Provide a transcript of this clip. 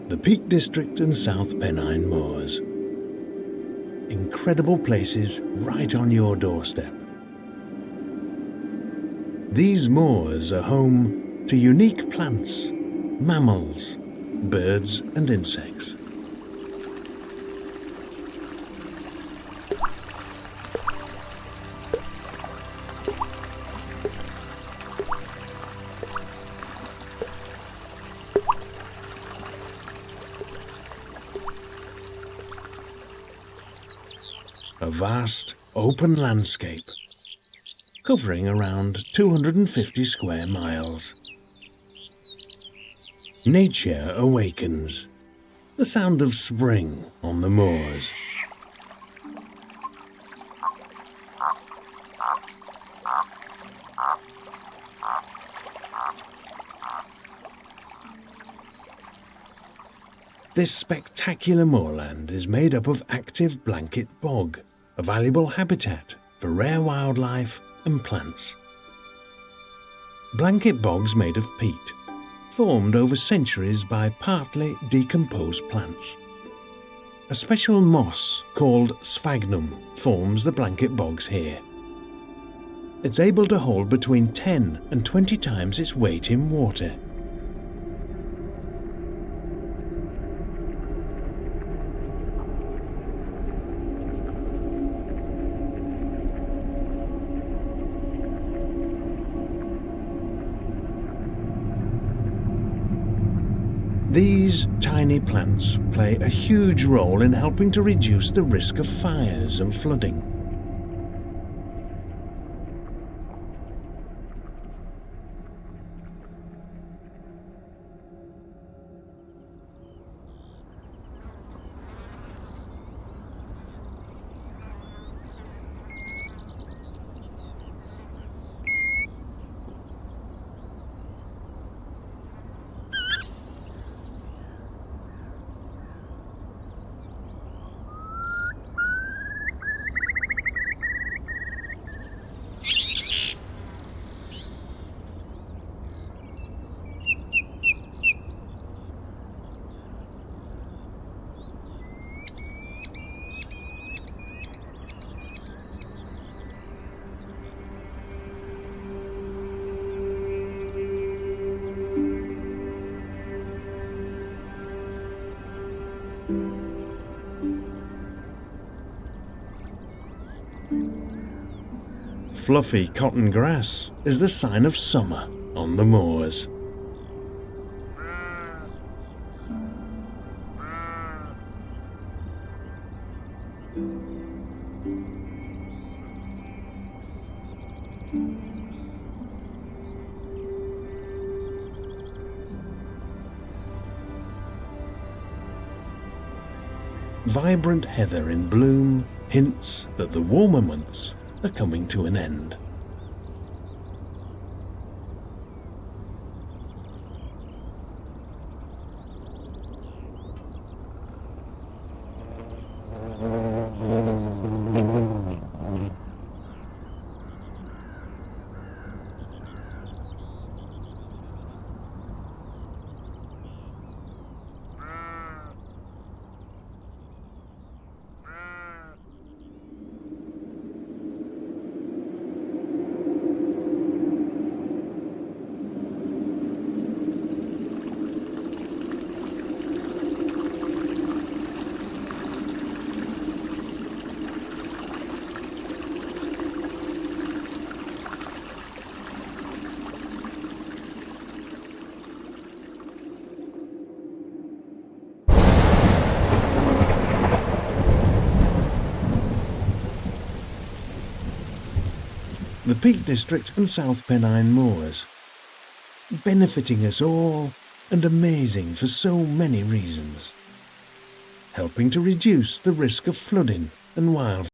The Peak District and South Pennine Moors. Incredible places right on your doorstep. These moors are home to unique plants, mammals, birds and insects. A vast, open landscape, covering around 250 square miles. Nature awakens, the sound of spring on the moors. This spectacular moorland is made up of active blanket bog, a valuable habitat for rare wildlife and plants. Blanket bogs made of peat, formed over centuries by partly decomposed plants. A special moss called sphagnum forms the blanket bogs here. It's able to hold between 10 and 20 times its weight in water. These tiny plants play a huge role in helping to reduce the risk of fires and flooding. Fluffy cotton grass is the sign of summer on the moors. Vibrant heather in bloom hints that the warmer months are coming to an end. The Peak District and South Pennine Moors, benefiting us all and amazing for so many reasons, helping to reduce the risk of flooding and wildfire.